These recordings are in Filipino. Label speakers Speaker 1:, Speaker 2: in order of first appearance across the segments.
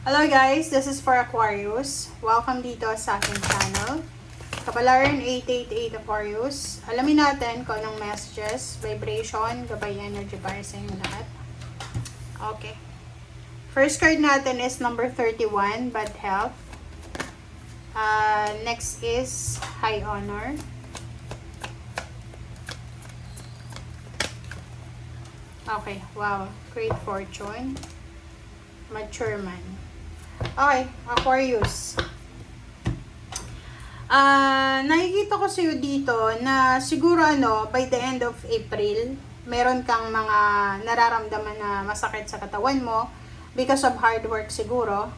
Speaker 1: Hello guys, this is for Aquarius. Welcome dito sa aking channel. Kapalaran 888 Aquarius. Alamin natin kung anong messages, vibration, gabay energy para sa inyo lahat. Okay. First card natin is number 31, bad health. Next is high honor. Okay, wow. Great fortune. Mature man. Okay, Aquarius. Nakikita ko sa'yo dito na siguro by the end of April, meron kang mga nararamdaman na masakit sa katawan mo because of hard work siguro.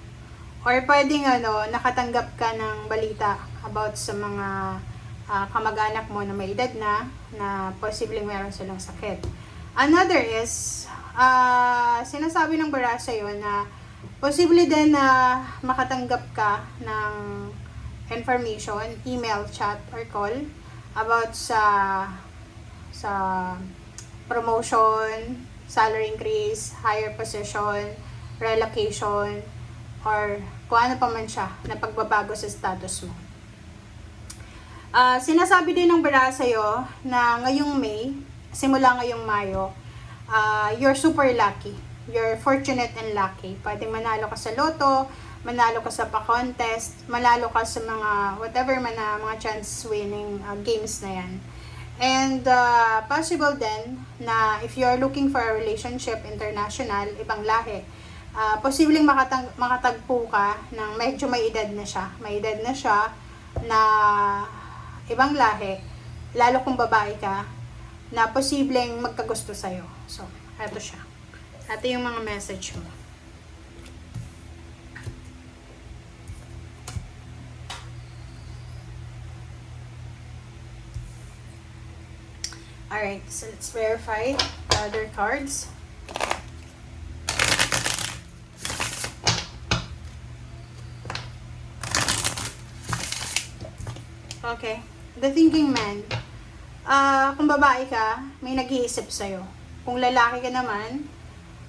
Speaker 1: Or pwedeng nakatanggap ka ng balita about sa mga kamag-anak mo na may edad na posibleng meron silang sakit. Another is, sinasabi ng bara sa'yo na posible din na makatanggap ka ng information, email, chat, or call about sa promotion, salary increase, higher position, relocation, or kung ano pa man siya na pagbabago sa status mo. Sinasabi din ng bara sa'yo na ngayong May, simula ngayong Mayo, you're super lucky. You're fortunate and lucky. Pwedeng manalo ka sa loto, manalo ka sa pa-contest, manalo ka sa mga whatever man na mga chance winning games na yan. And possible din na if you're looking for a relationship international, ibang lahi, posibleng makatagpo ka ng medyo may edad na siya. May edad na siya na ibang lahi, lalo kung babae ka, na posibleng magkagusto sa'yo. So, eto siya. Ito yung mga message mo. Alright, so let's verify the other cards. Okay, the thinking man. Kung babae ka, may nag-iisip sa'yo. Kung lalaki ka naman,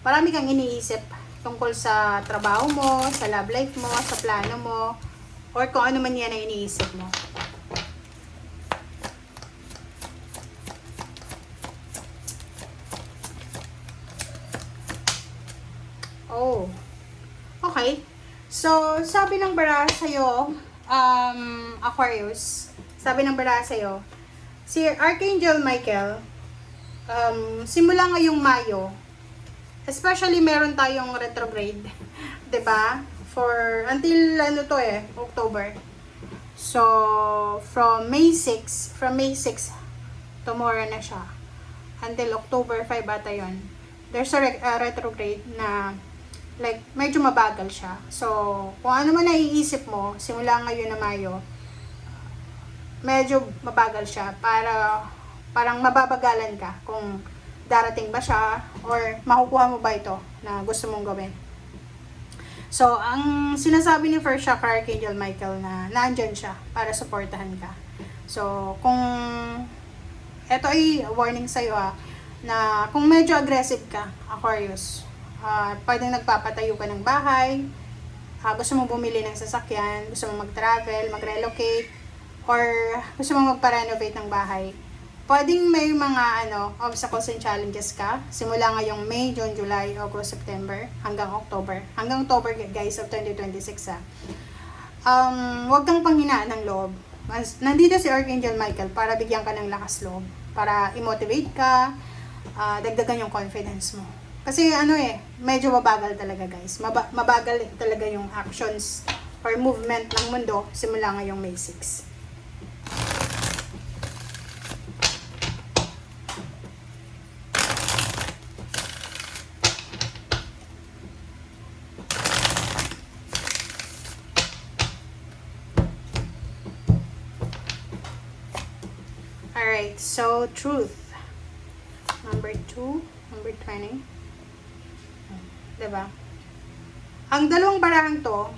Speaker 1: marami kang iniisip tungkol sa trabaho mo, sa love life mo, sa plano mo, or kung ano man yan na iniisip mo. Oh, okay. So, sabi ng bara sa'yo, Aquarius, sabi ng bara sa'yo, si Archangel Michael, simula ngayong Mayo, especially meron tayong retrograde, 'di ba? For until October. So from May 6 tomorrow na siya. Until October 5 ata 'yon. There's a retrograde na like medyo mabagal siya. So kung ano man naiisip mo simula ngayon na Mayo, medyo mabagal siya parang mababagalan ka kung darating ba siya or makukuha mo ba ito na gusto mong gawin. So, ang sinasabi ni First Chakra Archangel Michael na nandyan siya para suportahan ka. So, kung ito ay warning sa'yo na kung medyo aggressive ka, Aquarius, pwedeng nagpapatayo ka ng bahay, gusto mong bumili ng sasakyan, gusto mong mag-travel, mag-relocate, or gusto mong magpa-renovate ng bahay, pwedeng may mga obstacles and challenges ka simula ngayong May, June, July, August, September hanggang October. Hanggang October guys of 2026 Huwag kang panghinaan ng loob. Nandito si Archangel Michael para bigyan ka ng lakas loob, para i-motivate ka, dagdagan yung confidence mo. Kasi medyo mabagal talaga guys. Mabagal talaga yung actions or movement ng mundo simula ngayong May 6. Alright, so truth. Number 2, number 20. Diba? Ang dalawang barahang to,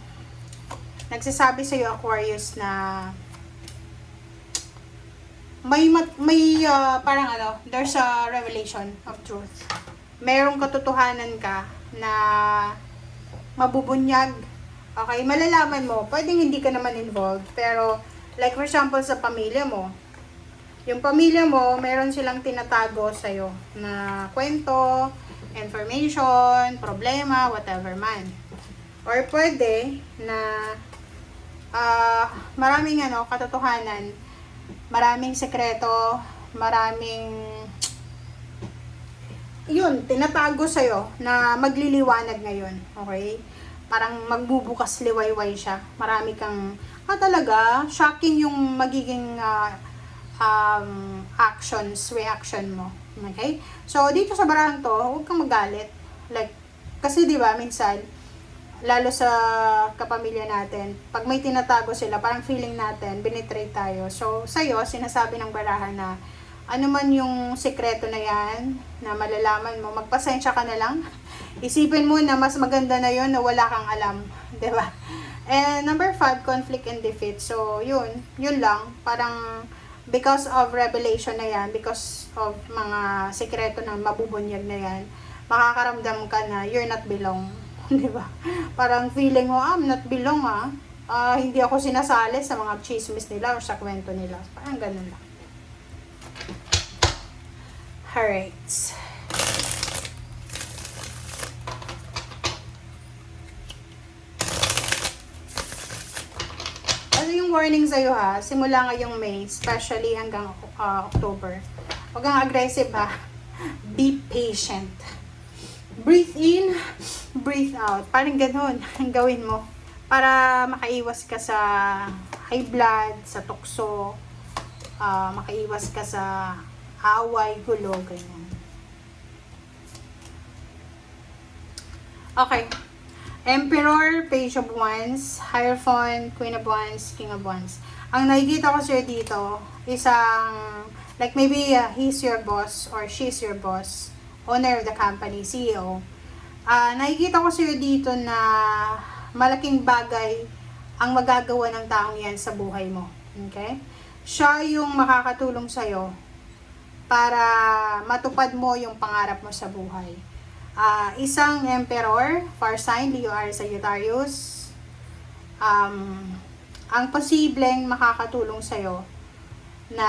Speaker 1: nagsasabi sa iyo Aquarius na may parang there's a revelation of truth. Merong katotohanan ka na mabubunyag. Okay, malalaman mo, pwedeng hindi ka naman involved, pero like for example sa pamilya mo, yung pamilya mo, meron silang tinatago sa'yo na kwento, information, problema, whatever man. Or pwede na maraming katotohanan, maraming sekreto, maraming yun, tinatago sa'yo na magliliwanag ngayon. Okay? Parang magbubukas liwayway siya. Marami kang, talaga, shocking yung magiging reaction mo. Okay? So, dito sa barang to, huwag kang magalit. Like, kasi di ba minsan, lalo sa kapamilya natin, pag may tinatago sila, parang feeling natin, binitray tayo. So, sa'yo, sinasabi ng barahan na, ano man yung sekreto na yan, na malalaman mo, magpasensya ka na lang. Isipin mo na mas maganda na yon na wala kang alam. Diba? And number 5, conflict and defeat. So, yun lang. Parang, because of revelation na yan, because of mga sekreto na mabubunyag na yan, makakaramdam ka na you're not belong. Diba? Parang feeling mo, I'm not belong hindi ako sinasali sa mga chismis nila or sa kwento nila. Parang ganun lang. Alright. Ano yung warning sa'yo simula ngayong May, especially hanggang October. Huwag kang aggressive Be patient. Breathe in, breathe out. Parang ganun ang gawin mo. Para makaiwas ka sa high blood, sa tukso, makaiwas ka sa away, gulo, ganyan. Okay. Emperor, Page of Wands, Hierophant, Queen of Wands, King of Wands. Ang nakikita ko sa'yo dito, isang, like maybe he's your boss or she's your boss, owner of the company, CEO. Nakikita ko sa'yo dito na malaking bagay ang magagawa ng taong yan sa buhay mo. Okay? Siya yung makakatulong sa'yo para matupad mo yung pangarap mo sa buhay. Isang Emperor, fire sign, Leo, Aries, Sagittarius, ang posibleng makakatulong sa'yo na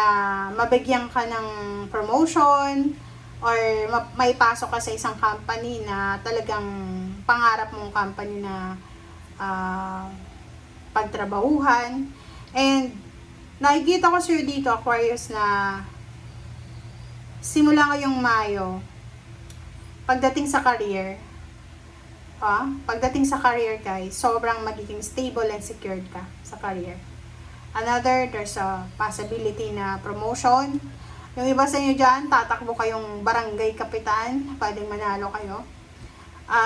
Speaker 1: mabigyan ka ng promotion or maipasok ka sa isang company na talagang pangarap mong company na pagtrabahuhan. And nakikita ko sa'yo dito, Aquarius, na simula ngayong Mayo, pagdating sa career, guys, sobrang magiging stable and secured ka sa career. Another, there's a possibility na promotion. Yung iba sa inyo dyan, tatakbo kayong barangay kapitan, pwedeng manalo kayo.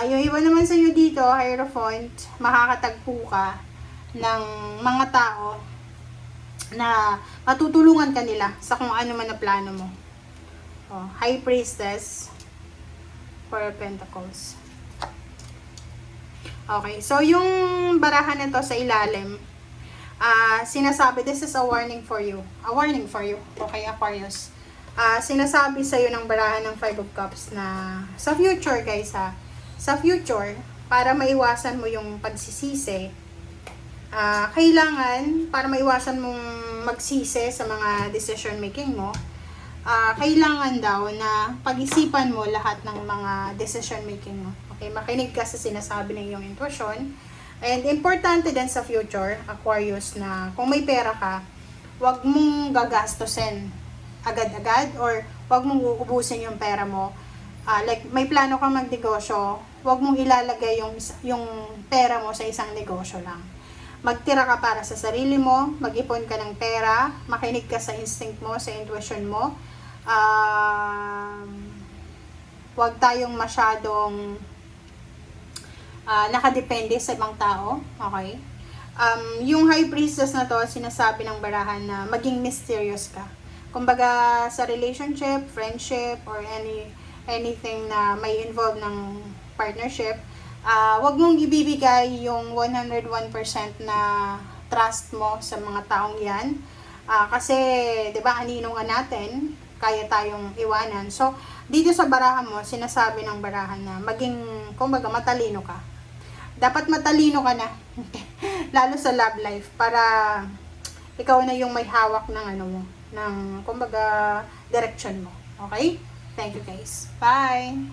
Speaker 1: Yung iba naman sa inyo dito, Hierophant, makakatagpo ka ng mga tao na matutulungan ka nila sa kung ano man na plano mo. High Priestess, Four of Pentacles. Okay, so yung barahan nito sa ilalim, sinasabi, this is a warning for you. A warning for you, okay, Aquarius. Sinasabi sa'yo ng barahan ng Five of Cups na sa future, guys, sa future, para maiwasan mo yung pagsisisi, kailangan, para maiwasan mong magsisi sa mga decision making mo, kailangan daw na pag-isipan mo lahat ng mga decision making mo. Okay, makinig ka sa sinasabi ng iyong intuition. And importante din sa future, Aquarius, na kung may pera ka, huwag mong gagastusin agad-agad or huwag mong uubusin yung pera mo. Like may plano kang magnegosyo, huwag mong ilalagay yung pera mo sa isang negosyo lang. Magtira ka para sa sarili mo, mag-ipon ka ng pera, makinig ka sa instinct mo, sa intuition mo. Huwag tayong masyadong nakadepende sa ibang tao. Okay? Yung High Priestess na to, sinasabi ng barahan na maging mysterious ka. Kumbaga sa relationship, friendship, or anything na may involve ng partnership, wag mong ibibigay yung 101% na trust mo sa mga taong yan. Kasi, di ba, anino nga natin, kaya tayong iwanan. So, dito sa barahan mo, sinasabi ng barahan na maging, kumbaga, matalino ka. dapat matalino ka na. Lalo sa love life, para ikaw na yung may hawak ng ano mo, ng kumbaga direction mo. Okay? Thank you guys. Bye!